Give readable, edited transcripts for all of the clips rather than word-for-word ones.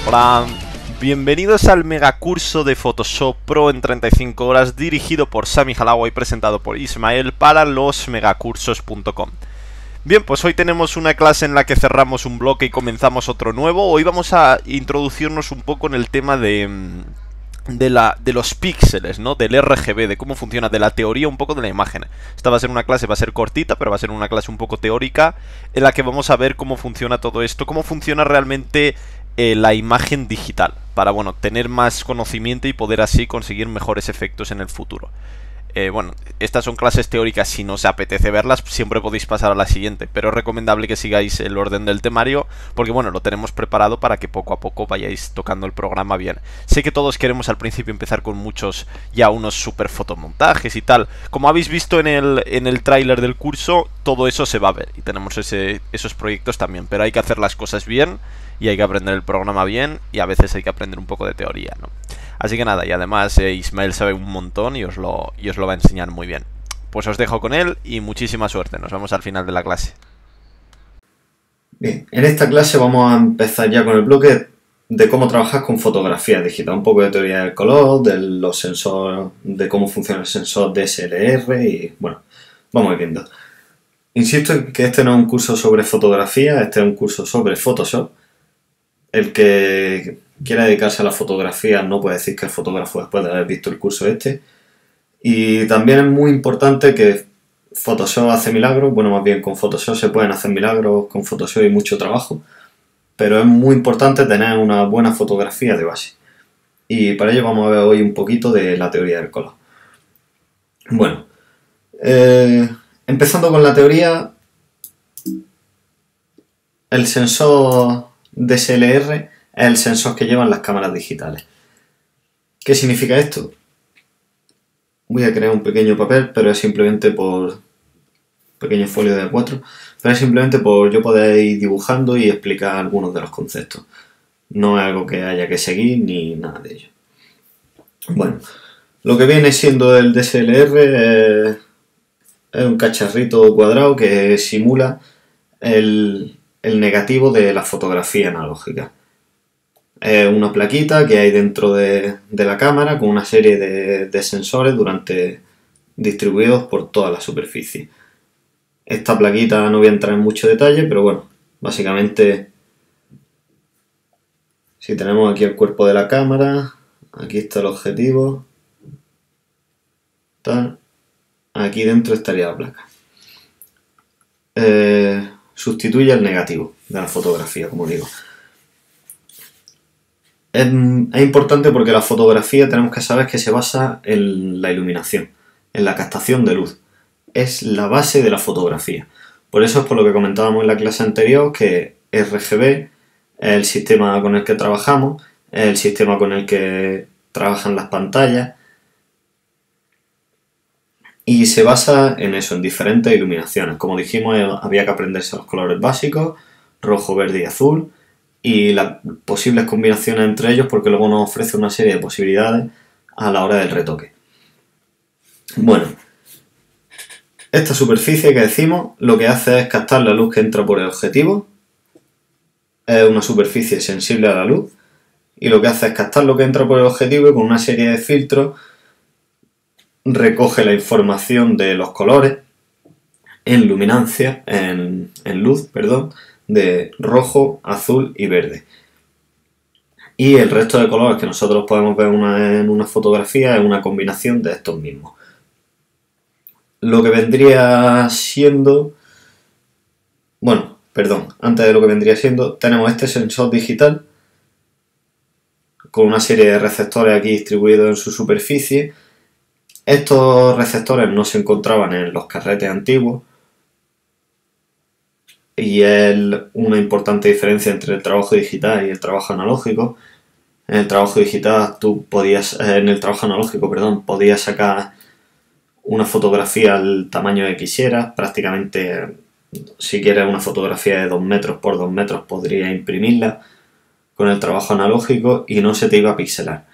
Hola, bienvenidos al megacurso de Photoshop Pro en 35 horas dirigido por Sami Halawa y presentado por Ismael para losmegacursos.com. Bien, pues hoy tenemos una clase en la que cerramos un bloque y comenzamos otro nuevo. Hoy vamos a introducirnos un poco en el tema de los píxeles, ¿no? Del RGB, de cómo funciona, de la teoría un poco de la imagen. Esta va a ser una clase, va a ser cortita, pero va a ser una clase un poco teórica en la que vamos a ver cómo funciona todo esto, cómo funciona realmente la imagen digital, para, bueno, tener más conocimiento y poder así conseguir mejores efectos en el futuro. Bueno, estas son clases teóricas. Si no os apetece verlas, siempre podéis pasar a la siguiente, pero es recomendable que sigáis el orden del temario, porque bueno, lo tenemos preparado para que poco a poco vayáis tocando el programa bien. Sé que todos queremos al principio empezar con unos super fotomontajes y tal. Como habéis visto en el tráiler del curso, todo eso se va a ver, y tenemos esos proyectos también, pero hay que hacer las cosas bien, y hay que aprender el programa bien, y a veces hay que aprender un poco de teoría, ¿no? Así que nada, y además Ismael sabe un montón y os lo va a enseñar muy bien. Pues os dejo con él y muchísima suerte. Nos vemos al final de la clase. Bien, en esta clase vamos a empezar ya con el bloque de cómo trabajar con fotografía digital, un poco de teoría del color, de los sensores, de cómo funciona el sensor DSLR y bueno, vamos a ir viendo. Insisto en que este no es un curso sobre fotografía, este es un curso sobre Photoshop. El que quiera dedicarse a la fotografía no puede decir que es fotógrafo después de haber visto el curso este. Y también es muy importante que Photoshop hace milagros, bueno, más bien con Photoshop se pueden hacer milagros, con Photoshop hay mucho trabajo, pero es muy importante tener una buena fotografía de base. Y para ello vamos a ver hoy un poquito de la teoría del color. Bueno, empezando con la teoría, el sensor DSLR es el sensor que llevan las cámaras digitales. ¿Qué significa esto? Voy a crear un pequeño papel, pero es simplemente por pequeño folio de A4, pero es simplemente por yo poder ir dibujando y explicar algunos de los conceptos. No es algo que haya que seguir ni nada de ello. Bueno, lo que viene siendo el DSLR es un cacharrito cuadrado que simula el negativo de la fotografía analógica. Es una plaquita que hay dentro de la cámara con una serie de sensores distribuidos por toda la superficie. Esta plaquita no voy a entrar en mucho detalle, pero bueno, básicamente si tenemos aquí el cuerpo de la cámara, aquí está el objetivo, tal, aquí dentro estaría la placa. Sustituye el negativo de la fotografía, como digo. Es importante porque la fotografía tenemos que saber que se basa en la iluminación, en la captación de luz. Es la base de la fotografía. Por eso es por lo que comentábamos en la clase anterior que RGB es el sistema con el que trabajamos, es el sistema con el que trabajan las pantallas y se basa en eso, en diferentes iluminaciones. Como dijimos, había que aprenderse los colores básicos, rojo, verde y azul, y las posibles combinaciones entre ellos, porque luego nos ofrece una serie de posibilidades a la hora del retoque. Bueno, esta superficie que decimos lo que hace es captar la luz que entra por el objetivo, es una superficie sensible a la luz, y lo que hace es captar lo que entra por el objetivo y con una serie de filtros recoge la información de los colores en luminancia, en luz, perdón, de rojo, azul y verde. Y el resto de colores que nosotros podemos ver en una fotografía es una combinación de estos mismos. Lo que vendría siendo... Bueno, perdón, antes de lo que vendría siendo, tenemos este sensor digital con una serie de receptores aquí distribuidos en su superficie. Estos receptores no se encontraban en los carretes antiguos, y es una importante diferencia entre el trabajo digital y el trabajo analógico. En el trabajo digital en el trabajo analógico, podías sacar una fotografía al tamaño que quisieras, prácticamente si quieres una fotografía de 2 metros por 2 metros podrías imprimirla con el trabajo analógico y no se te iba a pixelar.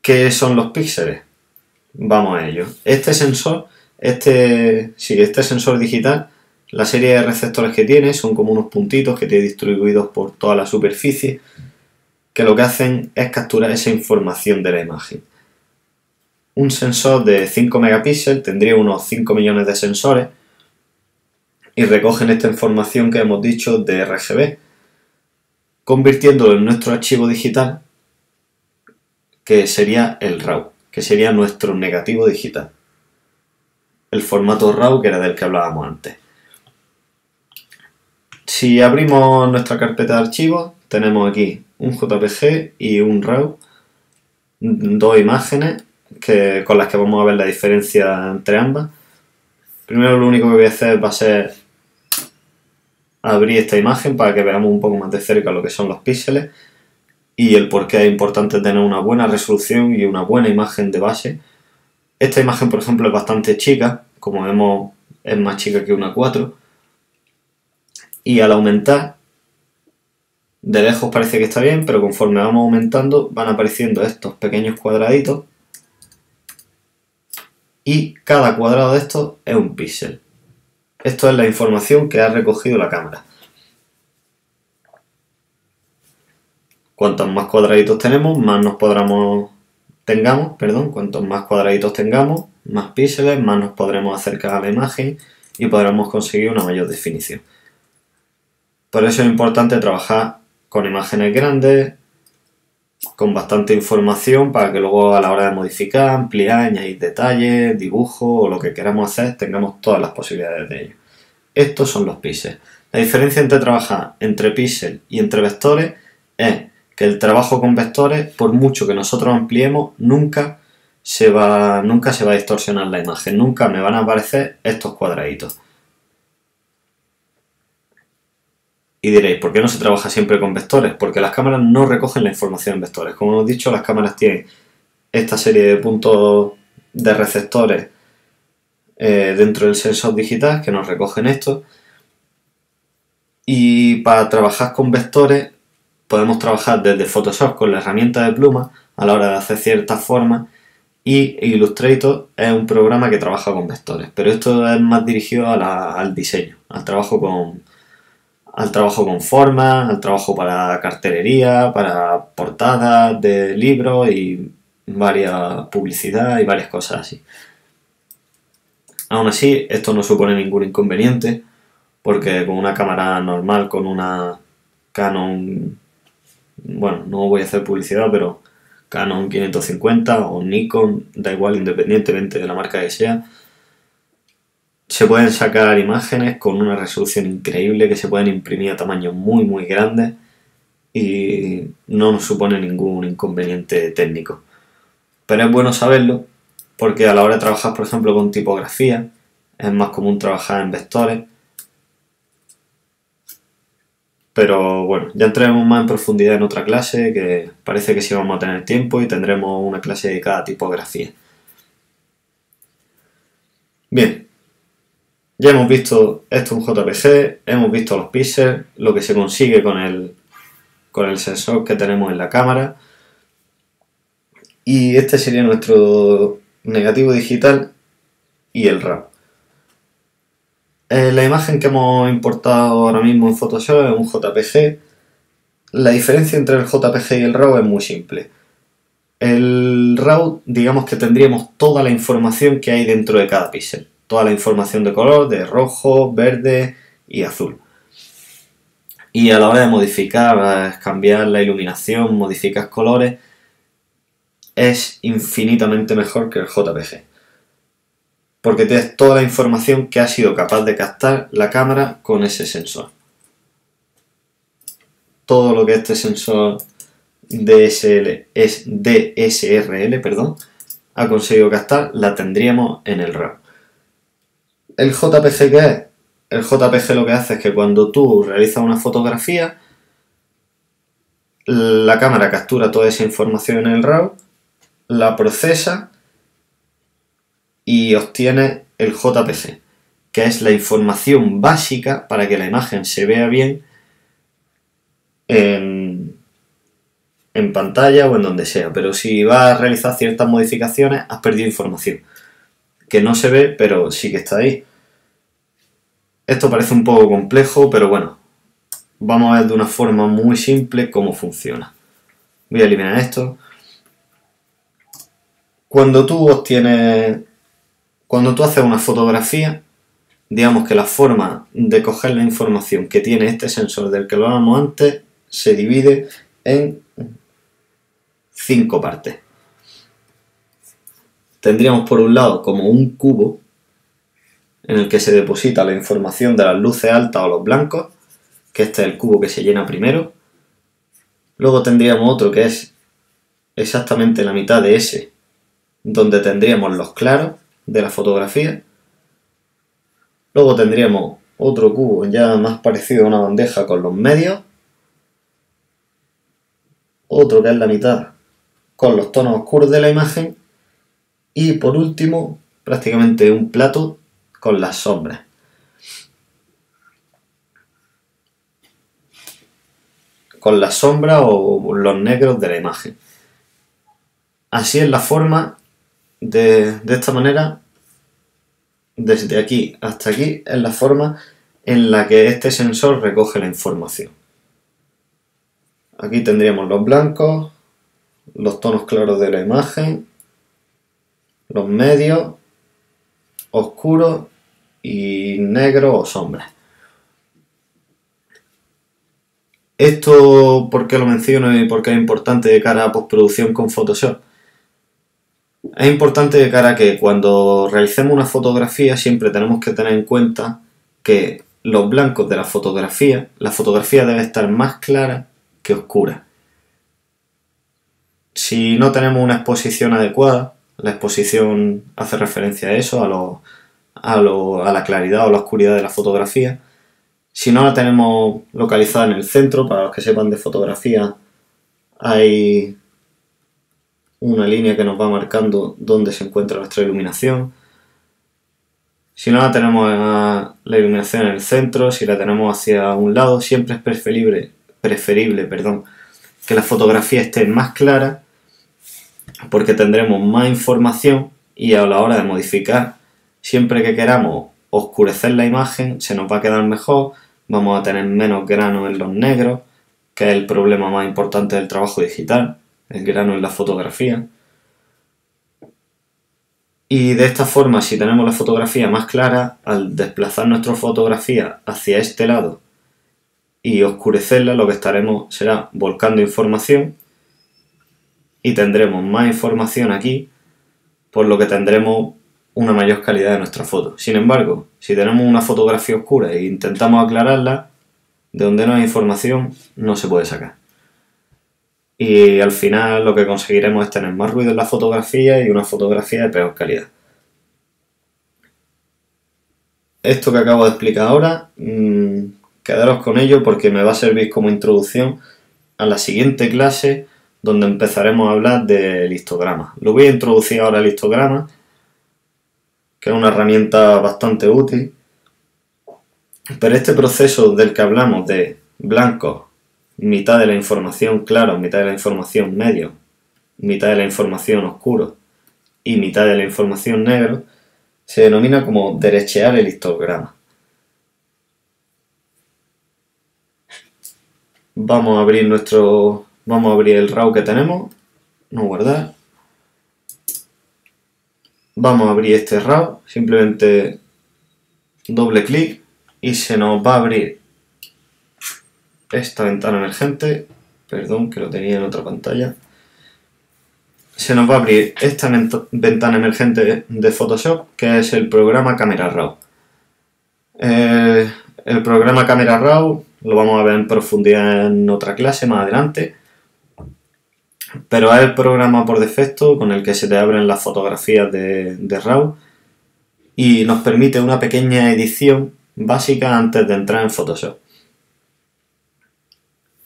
¿Qué son los píxeles? Vamos a ello. Este sensor digital La serie de receptores que tiene son como unos puntitos que tiene distribuidos por toda la superficie, que lo que hacen es capturar esa información de la imagen. Un sensor de 5 megapíxeles tendría unos 5 millones de sensores y recogen esta información que hemos dicho de RGB, convirtiéndolo en nuestro archivo digital, que sería el RAW, que sería nuestro negativo digital. El formato RAW, que era del que hablábamos antes. Si abrimos nuestra carpeta de archivos, tenemos aquí un JPG y un RAW, dos imágenes con las que vamos a ver la diferencia entre ambas. Primero lo único que voy a hacer va a ser abrir esta imagen para que veamos un poco más de cerca lo que son los píxeles y el por qué es importante tener una buena resolución y una buena imagen de base. Esta imagen, por ejemplo, es bastante chica, como vemos es más chica que una 4, y al aumentar, de lejos parece que está bien, pero conforme vamos aumentando van apareciendo estos pequeños cuadraditos y cada cuadrado de estos es un píxel. Esto es la información que ha recogido la cámara. Cuantos más cuadraditos tenemos, cuantos más cuadraditos tengamos, más píxeles, más nos podremos acercar a la imagen y podremos conseguir una mayor definición. Por eso es importante trabajar con imágenes grandes, con bastante información, para que luego a la hora de modificar, ampliar, añadir detalles, dibujos o lo que queramos hacer, tengamos todas las posibilidades de ello. Estos son los píxeles. La diferencia entre trabajar entre píxeles y entre vectores es que el trabajo con vectores, por mucho que nosotros ampliemos, nunca se va a distorsionar la imagen, nunca me van a aparecer estos cuadraditos. Y diréis, ¿por qué no se trabaja siempre con vectores? Porque las cámaras no recogen la información en vectores. Como hemos dicho, las cámaras tienen esta serie de puntos de receptores dentro del sensor digital que nos recogen esto. Y para trabajar con vectores podemos trabajar desde Photoshop con la herramienta de pluma a la hora de hacer ciertas formas, y Illustrator es un programa que trabaja con vectores, pero esto es más dirigido al diseño, al trabajo con formas, al trabajo para cartelería, para portadas de libros y varias publicidad y varias cosas así. Aún así, esto no supone ningún inconveniente, porque con una cámara normal, con una Canon, bueno, no voy a hacer publicidad, pero Canon 550 o Nikon, da igual, independientemente de la marca que sea, se pueden sacar imágenes con una resolución increíble, que se pueden imprimir a tamaños muy muy grandes y no nos supone ningún inconveniente técnico. Pero es bueno saberlo, porque a la hora de trabajar, por ejemplo, con tipografía, es más común trabajar en vectores. Pero bueno, ya entraremos más en profundidad en otra clase, que parece que sí vamos a tener tiempo, y tendremos una clase dedicada a tipografía. Bien, ya hemos visto esto en JPG, hemos visto los píxeles, lo que se consigue con el sensor que tenemos en la cámara, y este sería nuestro negativo digital y el RAW. La imagen que hemos importado ahora mismo en Photoshop es un JPG. La diferencia entre el JPG y el RAW es muy simple. El RAW, digamos que tendríamos toda la información que hay dentro de cada píxel. Toda la información de color, de rojo, verde y azul. Y a la hora de modificar, cambiar la iluminación, modificar colores, es infinitamente mejor que el JPG. Porque tienes toda la información que ha sido capaz de captar la cámara con ese sensor. Todo lo que este sensor DSLR ha conseguido captar, la tendríamos en el RAW. ¿El JPG qué es? El JPG lo que hace es que cuando tú realizas una fotografía, la cámara captura toda esa información en el RAW, la procesa y obtiene el JPG, que es la información básica para que la imagen se vea bien en pantalla o en donde sea. Pero si vas a realizar ciertas modificaciones, has perdido información que no se ve, pero sí que está ahí. Esto parece un poco complejo, pero bueno, vamos a ver de una forma muy simple cómo funciona. Voy a eliminar esto. Cuando tú haces una fotografía, digamos que la forma de coger la información que tiene este sensor del que hablábamos antes se divide en 5 partes. Tendríamos por un lado como un cubo en el que se deposita la información de las luces altas o los blancos, que este es el cubo que se llena primero. Luego tendríamos otro que es exactamente la mitad de ese, donde tendríamos los claros de la fotografía. Luego tendríamos otro cubo ya más parecido a una bandeja con los medios. Otro que es la mitad con los tonos oscuros de la imagen. Y por último, prácticamente un plato con las sombras. Con las sombras o los negros de la imagen. Así es la forma de esta manera, desde aquí hasta aquí, es la forma en la que este sensor recoge la información. Aquí tendríamos los blancos, los tonos claros de la imagen, los medios, oscuros y negros o sombras. Esto, ¿por qué lo menciono y por qué es importante de cara a postproducción con Photoshop? Es importante de cara a que cuando realicemos una fotografía siempre tenemos que tener en cuenta que los blancos de la fotografía debe estar más clara que oscura. Si no tenemos una exposición adecuada, la exposición hace referencia a eso, a la claridad o la oscuridad de la fotografía. Si no la tenemos localizada en el centro, para los que sepan de fotografía, hay una línea que nos va marcando dónde se encuentra nuestra iluminación. Si no la tenemos la iluminación en el centro, si la tenemos hacia un lado, siempre es preferible que la fotografía esté más clara, porque tendremos más información y a la hora de modificar, siempre que queramos oscurecer la imagen, se nos va a quedar mejor, vamos a tener menos grano en los negros, que es el problema más importante del trabajo digital, el grano en la fotografía. Y de esta forma, si tenemos la fotografía más clara, al desplazar nuestra fotografía hacia este lado y oscurecerla, lo que estaremos será volcando información y tendremos más información aquí, por lo que tendremos una mayor calidad de nuestra foto. Sin embargo, si tenemos una fotografía oscura e intentamos aclararla, de donde no hay información no se puede sacar. Y al final lo que conseguiremos es tener más ruido en la fotografía y una fotografía de peor calidad. Esto que acabo de explicar ahora, quedaros con ello porque me va a servir como introducción a la siguiente clase, donde empezaremos a hablar del histograma. Lo voy a introducir ahora el histograma, que es una herramienta bastante útil, pero este proceso del que hablamos de blanco, mitad de la información claro, mitad de la información medio, mitad de la información oscuro y mitad de la información negro, se denomina como derechear el histograma. Vamos a abrir el RAW que tenemos, no guardar. Vamos a abrir este RAW, simplemente doble clic y se nos va a abrir esta ventana emergente, perdón que lo tenía en otra pantalla. Se nos va a abrir esta ventana emergente de Photoshop, que es el programa Camera Raw. El programa Camera Raw lo vamos a ver en profundidad en otra clase más adelante, pero es el programa por defecto con el que se te abren las fotografías de RAW y nos permite una pequeña edición básica antes de entrar en Photoshop.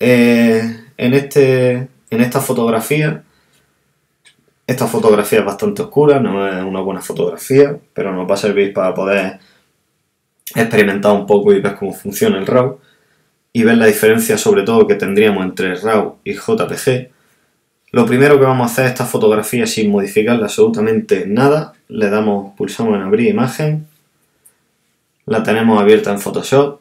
En esta fotografía es bastante oscura, no es una buena fotografía, pero nos va a servir para poder experimentar un poco y ver cómo funciona el RAW y ver la diferencia sobre todo que tendríamos entre RAW y JPG. Lo primero que vamos a hacer es esta fotografía sin modificarle absolutamente nada. Pulsamos en abrir imagen, La tenemos abierta en Photoshop.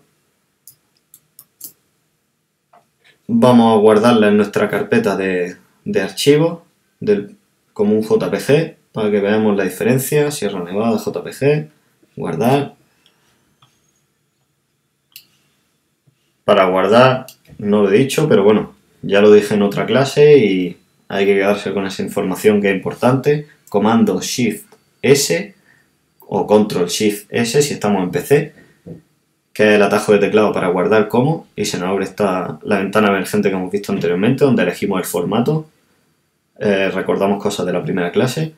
Vamos a guardarla en nuestra carpeta de archivos como un JPG para que veamos la diferencia. Sierra Nevada, JPG, guardar. Para guardar, no lo he dicho, pero bueno, ya lo dije en otra clase y hay que quedarse con esa información que es importante. Comando Shift S o Control Shift S si estamos en PC, que es el atajo de teclado para guardar como, y se nos abre la ventana emergente que hemos visto anteriormente, donde elegimos el formato. Recordamos cosas de la primera clase.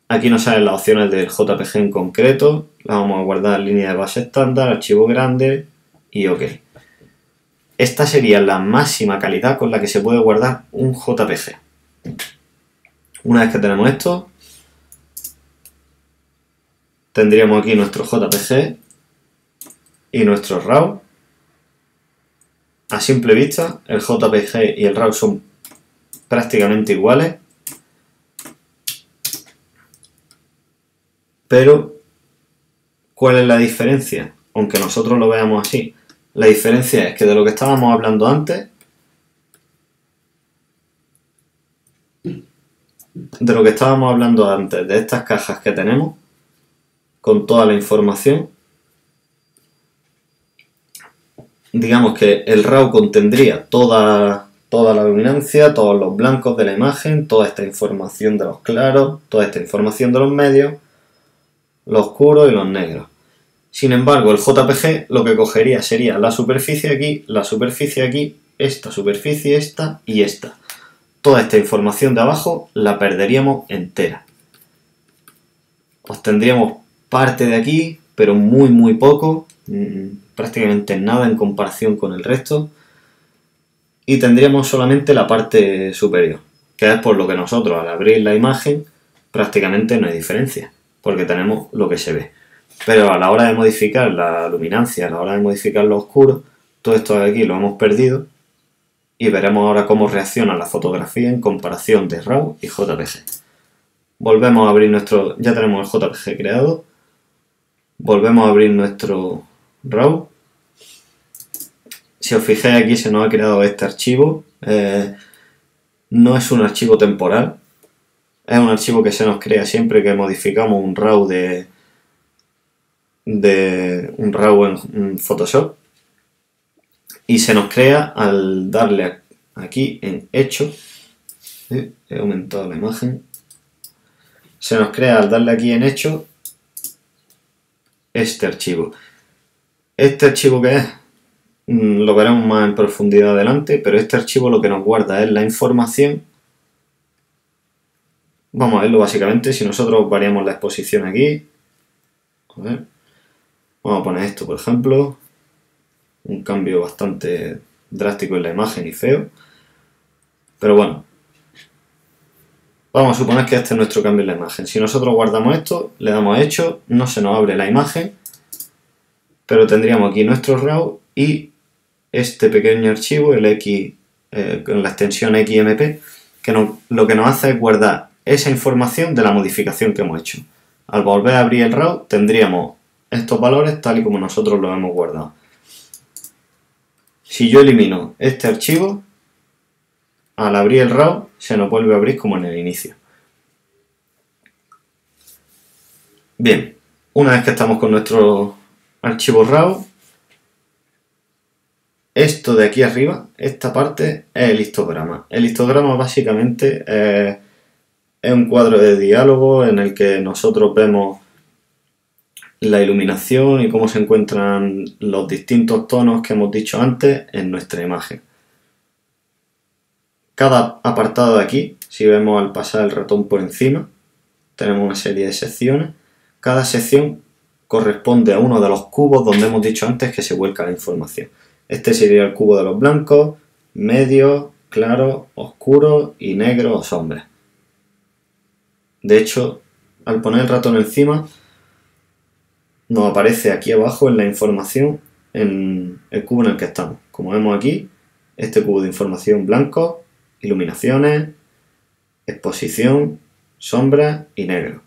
Aquí nos salen las opciones del JPG en concreto. La vamos a guardar en línea de base estándar, archivo grande y OK. Esta sería la máxima calidad con la que se puede guardar un JPG. Una vez que tenemos esto, tendríamos aquí nuestro JPG y nuestro RAW. A simple vista, el JPG y el RAW son prácticamente iguales, pero ¿cuál es la diferencia? Aunque nosotros lo veamos así, la diferencia es que de lo que estábamos hablando antes, de estas cajas que tenemos, con toda la información, digamos que el RAW contendría toda la luminancia, todos los blancos de la imagen, toda esta información de los claros, toda esta información de los medios, los oscuros y los negros. Sin embargo, el JPG lo que cogería sería la superficie aquí, esta superficie, esta y esta. Toda esta información de abajo la perderíamos entera. Obtendríamos parte de aquí, pero muy poco, prácticamente nada en comparación con el resto. Y tendríamos solamente la parte superior, que es por lo que nosotros al abrir la imagen prácticamente no hay diferencia, porque tenemos lo que se ve. Pero a la hora de modificar la luminancia, a la hora de modificar lo oscuro, todo esto de aquí lo hemos perdido y veremos ahora cómo reacciona la fotografía en comparación de RAW y JPG. Volvemos a abrir ya tenemos el JPG creado, volvemos a abrir nuestro RAW. Si os fijáis aquí se nos ha creado este archivo, no es un archivo temporal, es un archivo que se nos crea siempre que modificamos un RAW en Photoshop, y se nos crea al darle aquí en hecho. He aumentado la imagen. Se nos crea al darle aquí en hecho este archivo. ¿Este archivo qué es? Lo veremos más en profundidad adelante, pero este archivo lo que nos guarda es la información. Vamos a verlo básicamente. Si nosotros variamos la exposición aquí, a ver, vamos a poner esto por ejemplo, un cambio bastante drástico en la imagen y feo, pero bueno, vamos a suponer que este es nuestro cambio en la imagen. Si nosotros guardamos esto, le damos a hecho, no se nos abre la imagen, pero tendríamos aquí nuestro RAW y este pequeño archivo, el X, con la extensión XMP, que lo que nos hace es guardar esa información de la modificación que hemos hecho. Al volver a abrir el RAW tendríamos estos valores tal y como nosotros los hemos guardado. Si yo elimino este archivo, al abrir el RAW se nos vuelve a abrir como en el inicio. Bien, una vez que estamos con nuestro archivo RAW, esto de aquí arriba, esta parte es el histograma. El histograma básicamente es un cuadro de diálogo en el que nosotros vemos la iluminación y cómo se encuentran los distintos tonos que hemos dicho antes en nuestra imagen. Cada apartado de aquí, si vemos al pasar el ratón por encima, tenemos una serie de secciones. Cada sección corresponde a uno de los cubos donde hemos dicho antes que se vuelca la información. Este sería el cubo de los blancos, medios, claros, oscuros y negros o sombras. De hecho, al poner el ratón encima, nos aparece aquí abajo en la información en el cubo en el que estamos. Como vemos aquí, este cubo de información blanco, iluminaciones, exposición, sombras y negro.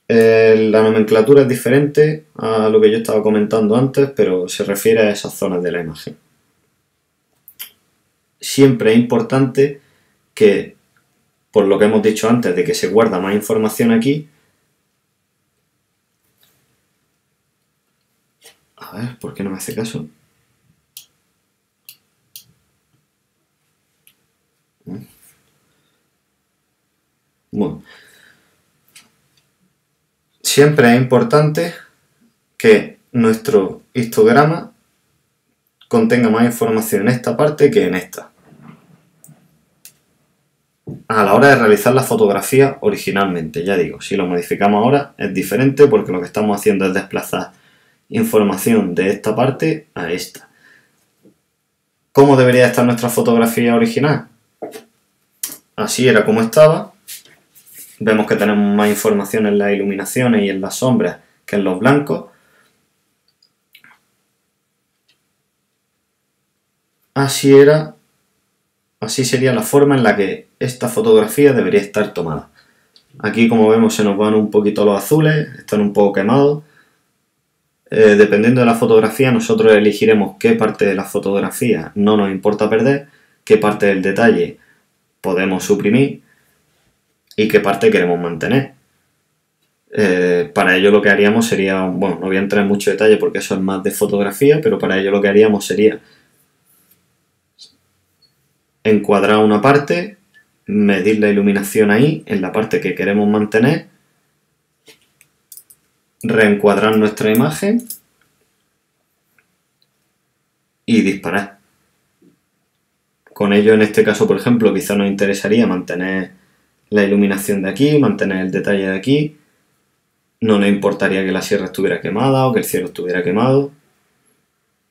La nomenclatura es diferente a lo que yo estaba comentando antes, pero se refiere a esas zonas de la imagen. Siempre es importante que, por lo que hemos dicho antes, de que se guarda más información aquí. A ver, ¿por qué no me hace caso? Bueno, siempre es importante que nuestro histograma contenga más información en esta parte que en esta. A la hora de realizar la fotografía originalmente, ya digo, si lo modificamos ahora es diferente porque lo que estamos haciendo es desplazar información de esta parte a esta. ¿Cómo debería estar nuestra fotografía original? Así era como estaba. Vemos que tenemos más información en las iluminaciones y en las sombras que en los blancos. Así sería la forma en la que esta fotografía debería estar tomada. Aquí, como vemos, se nos van un poquito los azules, están un poco quemados. Dependiendo de la fotografía, nosotros elegiremos qué parte de la fotografía no nos importa perder, qué parte del detalle podemos suprimir y qué parte queremos mantener. Para ello lo que haríamos sería, bueno, no voy a entrar en mucho detalle porque eso es más de fotografía, pero para ello lo que haríamos sería encuadrar una parte, medir la iluminación ahí, en la parte que queremos mantener, reencuadrar nuestra imagen y disparar. Con ello, en este caso, por ejemplo, quizá nos interesaría mantener la iluminación de aquí, mantener el detalle de aquí. No nos importaría que la sierra estuviera quemada o que el cielo estuviera quemado,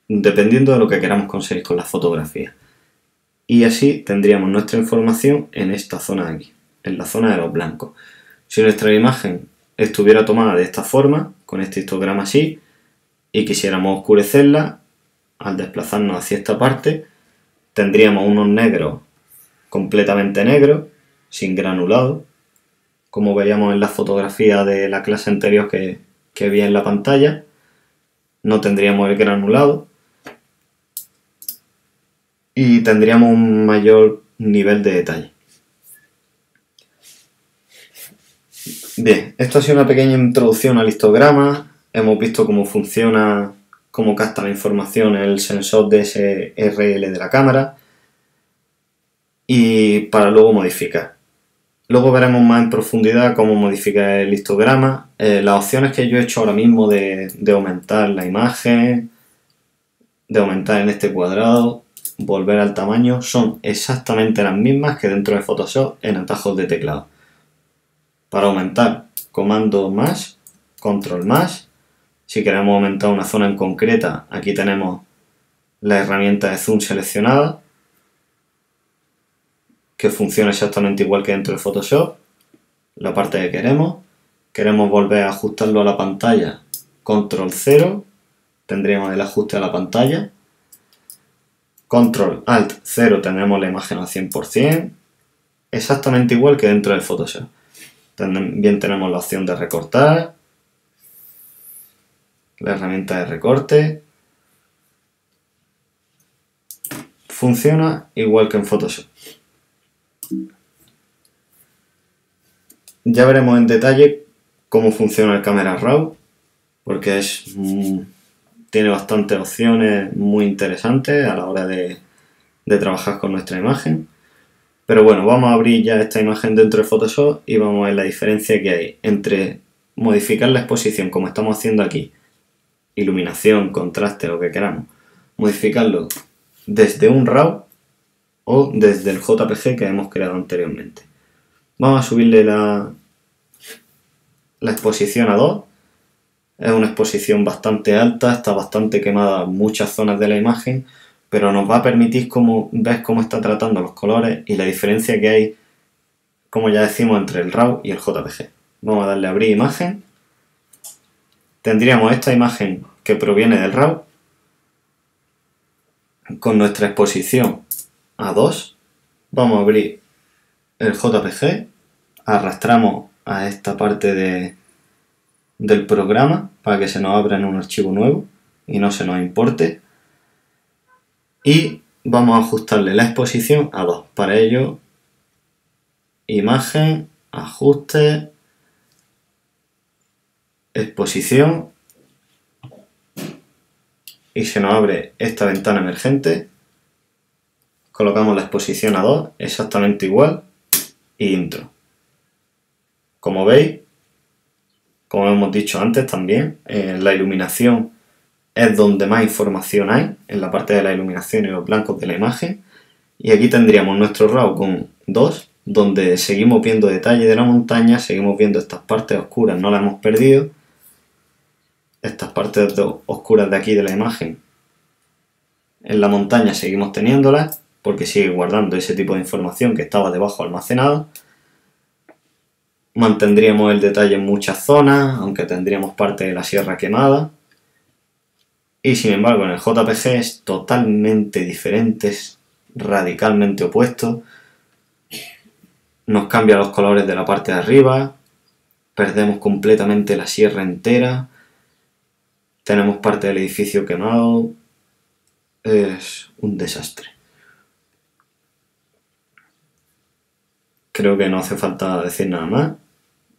dependiendo de lo que queramos conseguir con la fotografía. Y así tendríamos nuestra información en esta zona de aquí, en la zona de los blancos. Si nuestra imagen estuviera tomada de esta forma, con este histograma así, y quisiéramos oscurecerla, al desplazarnos hacia esta parte, tendríamos unos negros completamente negros, sin granulado, como veíamos en la fotografía de la clase anterior que vi en la pantalla. No tendríamos el granulado y tendríamos un mayor nivel de detalle. Bien, esto ha sido una pequeña introducción al histograma. Hemos visto cómo funciona, cómo capta la información el sensor DSRL de la cámara y para luego modificar. Luego veremos más en profundidad cómo modificar el histograma. Las opciones que yo he hecho ahora mismo de aumentar la imagen, de aumentar en este cuadrado, volver al tamaño, son exactamente las mismas que dentro de Photoshop en atajos de teclado. Para aumentar, comando más, control más. Si queremos aumentar una zona en concreta, aquí tenemos la herramienta de zoom seleccionada, que funciona exactamente igual que dentro de Photoshop. La parte que queremos volver a ajustarlo a la pantalla, control 0, tendríamos el ajuste a la pantalla. Control Alt 0 tendremos la imagen al 100%, exactamente igual que dentro de Photoshop. También tenemos la opción de recortar, la herramienta de recorte. Funciona igual que en Photoshop. Ya veremos en detalle cómo funciona el Camera Raw, porque tiene bastantes opciones muy interesantes a la hora de trabajar con nuestra imagen. Pero bueno, vamos a abrir ya esta imagen dentro de Photoshop y vamos a ver la diferencia que hay entre modificar la exposición como estamos haciendo aquí, iluminación, contraste, lo que queramos, modificarlo desde un RAW o desde el JPG que hemos creado anteriormente. Vamos a subirle la exposición a 2. Es una exposición bastante alta, está bastante quemada muchas zonas de la imagen, pero nos va a permitir ver cómo está tratando los colores y la diferencia que hay, como ya decimos, entre el RAW y el JPG. Vamos a darle a abrir imagen. Tendríamos esta imagen que proviene del RAW con nuestra exposición a 2. Vamos a abrir el JPG, arrastramos a esta parte del programa para que se nos abra en un archivo nuevo y no se nos importe. Y vamos a ajustarle la exposición a 2. Para ello, imagen, ajuste, exposición, y se nos abre esta ventana emergente. Colocamos la exposición a 2, exactamente igual, y intro. Como veis, como hemos dicho antes también, la iluminación es donde más información hay, en la parte de la iluminación y los blancos de la imagen. Y aquí tendríamos nuestro RAW con 2, donde seguimos viendo detalle de la montaña, seguimos viendo estas partes oscuras, no las hemos perdido. Estas partes oscuras de aquí de la imagen, en la montaña seguimos teniéndolas, porque sigue guardando ese tipo de información que estaba debajo almacenada. Mantendríamos el detalle en muchas zonas, aunque tendríamos parte de la sierra quemada. Y sin embargo en el JPG es totalmente diferente, es radicalmente opuesto. Nos cambia los colores de la parte de arriba, perdemos completamente la sierra entera, tenemos parte del edificio quemado, es un desastre. Creo que no hace falta decir nada más,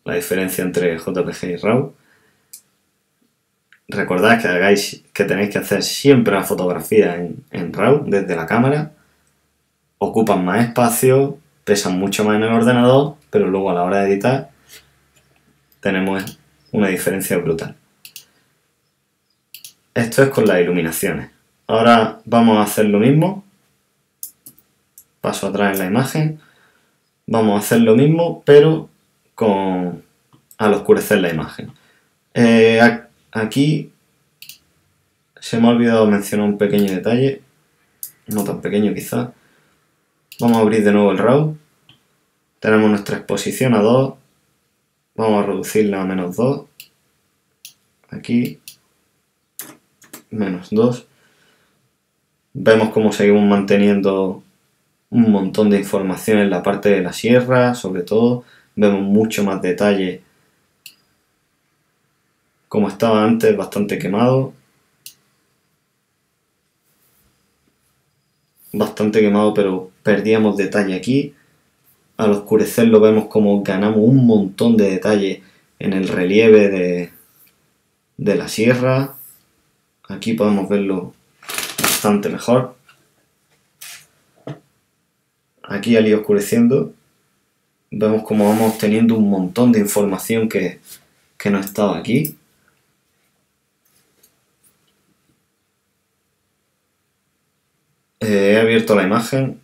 la diferencia entre JPG y RAW. Recordad que tenéis que hacer siempre la fotografía en RAW desde la cámara. Ocupan más espacio, pesan mucho más en el ordenador, pero luego a la hora de editar tenemos una diferencia brutal. Esto es con las iluminaciones. Ahora vamos a hacer lo mismo. Paso atrás en la imagen. Vamos a hacer lo mismo, pero al oscurecer la imagen. Aquí se me ha olvidado mencionar un pequeño detalle, no tan pequeño quizás. Vamos a abrir de nuevo el RAW. Tenemos nuestra exposición a 2. Vamos a reducirla a -2. Aquí, -2. Vemos cómo seguimos manteniendo un montón de información en la parte de la sierra, sobre todo. Vemos mucho más detalle. Como estaba antes, bastante quemado. Bastante quemado, pero perdíamos detalle aquí. Al oscurecerlo vemos como ganamos un montón de detalle en el relieve de la sierra. Aquí podemos verlo bastante mejor. Aquí al ir oscureciendo vemos como vamos obteniendo un montón de información que no estaba aquí. He abierto la imagen,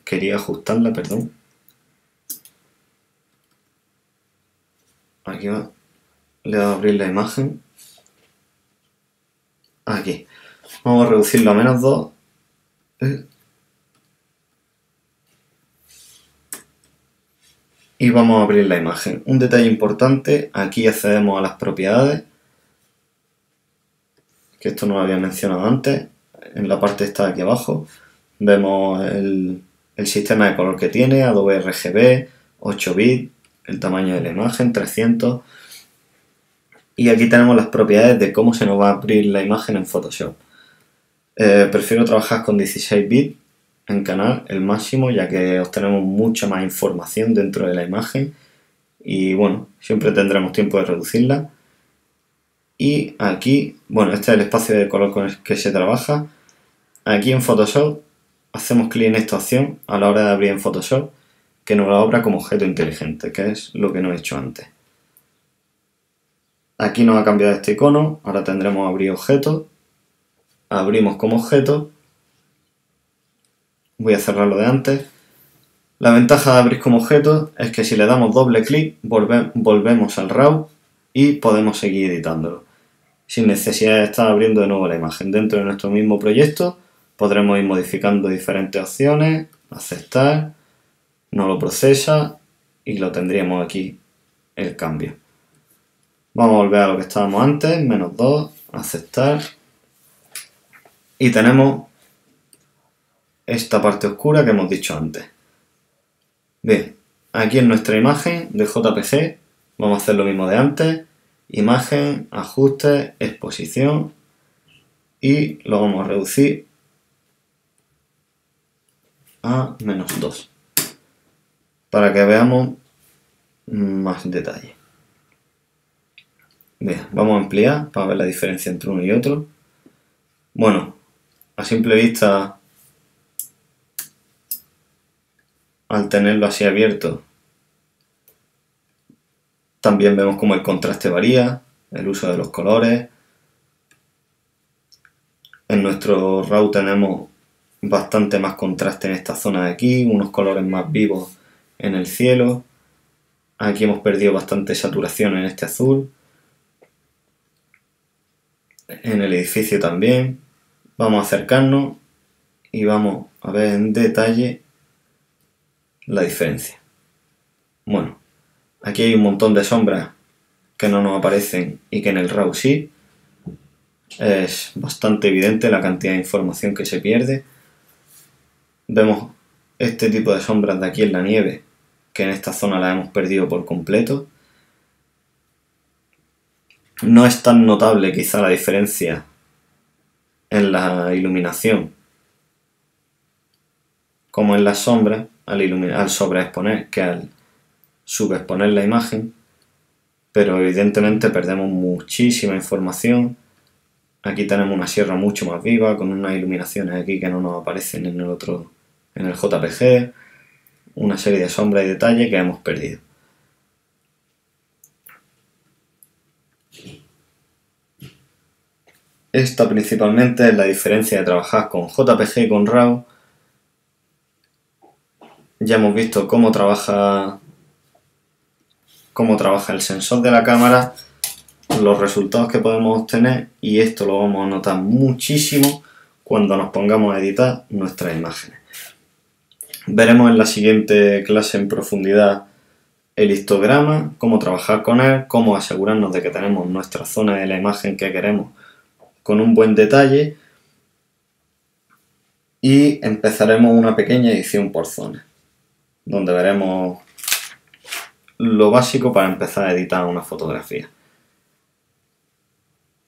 quería ajustarla, perdón. Aquí va, le voy a abrir la imagen. Aquí, vamos a reducirlo a -2. Y vamos a abrir la imagen. Un detalle importante, aquí accedemos a las propiedades, que esto no lo había mencionado antes. En la parte esta de aquí abajo vemos el sistema de color que tiene, Adobe RGB, 8 bits, el tamaño de la imagen, 300. Y aquí tenemos las propiedades de cómo se nos va a abrir la imagen en Photoshop. Prefiero trabajar con 16 bits en canal, el máximo, ya que obtenemos mucha más información dentro de la imagen y bueno, siempre tendremos tiempo de reducirla. Y aquí, bueno, este es el espacio de color con el que se trabaja. Aquí en Photoshop hacemos clic en esta opción a la hora de abrir en Photoshop, que nos la abra como objeto inteligente, que es lo que no he hecho antes. Aquí nos ha cambiado este icono, ahora tendremos abrir objeto, abrimos como objeto, voy a cerrar lo de antes. La ventaja de abrir como objeto es que si le damos doble clic volvemos al RAW y podemos seguir editándolo, sin necesidad de estar abriendo de nuevo la imagen. Dentro de nuestro mismo proyecto podremos ir modificando diferentes opciones, aceptar, no lo procesa y lo tendríamos aquí el cambio. Vamos a volver a lo que estábamos antes, -2, aceptar. Y tenemos esta parte oscura que hemos dicho antes. Bien, aquí en nuestra imagen de JPG vamos a hacer lo mismo de antes. imagen, ajustes, exposición y lo vamos a reducir a -2 para que veamos más detalle. Bien, vamos a ampliar para ver la diferencia entre uno y otro. Bueno, a simple vista, al tenerlo así abierto, también vemos cómo el contraste varía, el uso de los colores. En nuestro RAW tenemos bastante más contraste en esta zona de aquí, unos colores más vivos en el cielo. Aquí hemos perdido bastante saturación en este azul. En el edificio también. Vamos a acercarnos y vamos a ver en detalle la diferencia. Bueno, aquí hay un montón de sombras que no nos aparecen y que en el RAW sí. Es bastante evidente la cantidad de información que se pierde. Vemos este tipo de sombras de aquí en la nieve, que en esta zona la hemos perdido por completo. No es tan notable quizá la diferencia en la iluminación como en las sombras al sobreexponer que al subexponer la imagen, pero evidentemente perdemos muchísima información. Aquí tenemos una sierra mucho más viva, con unas iluminaciones aquí que no nos aparecen en el JPG, una serie de sombras y detalles que hemos perdido. Esta principalmente es la diferencia de trabajar con JPG y con RAW. Ya hemos visto cómo trabaja el sensor de la cámara, los resultados que podemos obtener, y esto lo vamos a notar muchísimo cuando nos pongamos a editar nuestras imágenes. Veremos en la siguiente clase en profundidad el histograma, cómo trabajar con él, cómo asegurarnos de que tenemos nuestra zona de la imagen que queremos con un buen detalle, y empezaremos una pequeña edición por zona, donde veremos lo básico para empezar a editar una fotografía.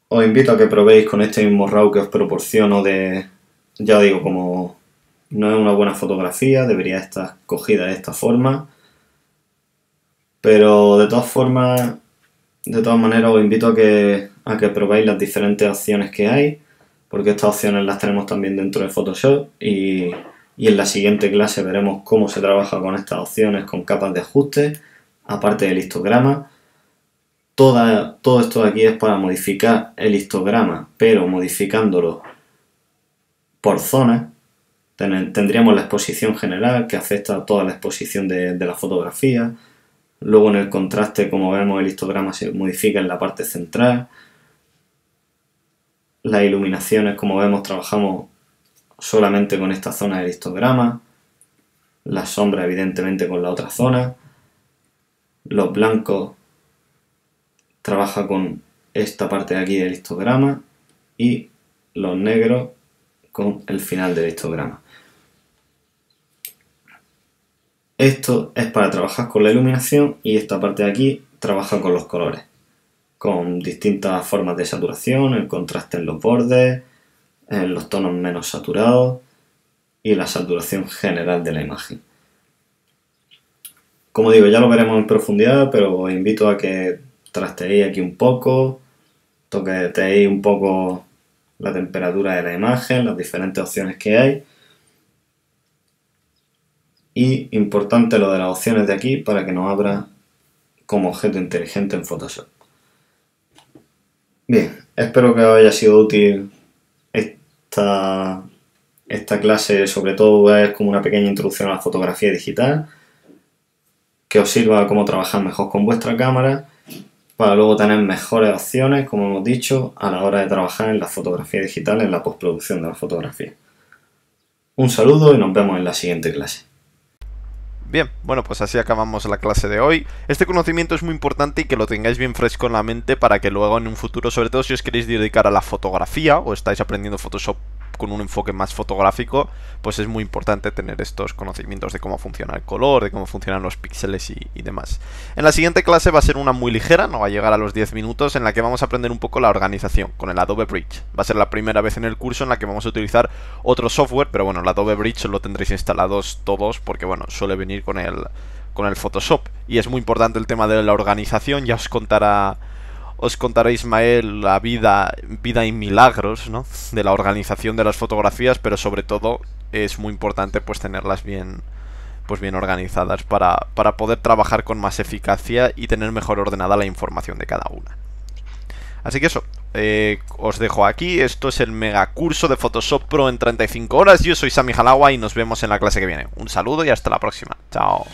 Os invito a que probéis con este mismo RAW que os proporciono ya os digo, como no es una buena fotografía, debería estar cogida de esta forma, pero de todas maneras os invito a que probéis las diferentes opciones que hay, porque estas opciones las tenemos también dentro de Photoshop, y en la siguiente clase veremos cómo se trabaja con estas opciones con capas de ajuste, aparte del histograma. Todo esto de aquí es para modificar el histograma, pero modificándolo por zonas. Tendríamos la exposición general, que afecta a toda la exposición de la fotografía. Luego en el contraste, como vemos, el histograma se modifica en la parte central. Las iluminaciones, como vemos, trabajamos solamente con esta zona del histograma. Las sombras, evidentemente, con la otra zona. Los blancos trabaja con esta parte de aquí del histograma, y los negros con el final del histograma. Esto es para trabajar con la iluminación, y esta parte de aquí trabaja con los colores, con distintas formas de saturación, el contraste en los bordes, en los tonos menos saturados y la saturación general de la imagen. Como digo, ya lo veremos en profundidad, pero os invito a que trasteéis aquí un poco, toqueteéis un poco la temperatura de la imagen, las diferentes opciones que hay. Y importante lo de las opciones de aquí para que nos abra como objeto inteligente en Photoshop. Bien, espero que os haya sido útil esta clase. Sobre todo es como una pequeña introducción a la fotografía digital, que os sirva cómo trabajar mejor con vuestra cámara, para luego tener mejores opciones, como hemos dicho, a la hora de trabajar en la fotografía digital, en la postproducción de la fotografía. Un saludo y nos vemos en la siguiente clase. Bien, bueno, pues así acabamos la clase de hoy. Este conocimiento es muy importante y que lo tengáis bien fresco en la mente para que luego en un futuro, sobre todo si os queréis dedicar a la fotografía o estáis aprendiendo Photoshop con un enfoque más fotográfico, pues es muy importante tener estos conocimientos de cómo funciona el color, de cómo funcionan los píxeles y demás. En la siguiente clase va a ser una muy ligera, no va a llegar a los 10 minutos, en la que vamos a aprender un poco la organización con el Adobe Bridge. Va a ser la primera vez en el curso en la que vamos a utilizar otro software, pero bueno, el Adobe Bridge lo tendréis instalados todos porque bueno, suele venir con el Photoshop. Y es muy importante el tema de la organización, ya os contará Ismael la vida y milagros, ¿no?, de la organización de las fotografías, pero sobre todo es muy importante pues tenerlas bien organizadas para poder trabajar con más eficacia y tener mejor ordenada la información de cada una. Así que eso, os dejo aquí. Esto es el mega curso de Photoshop Pro en 35 horas. Yo soy Sami Halawa y nos vemos en la clase que viene. Un saludo y hasta la próxima. Chao.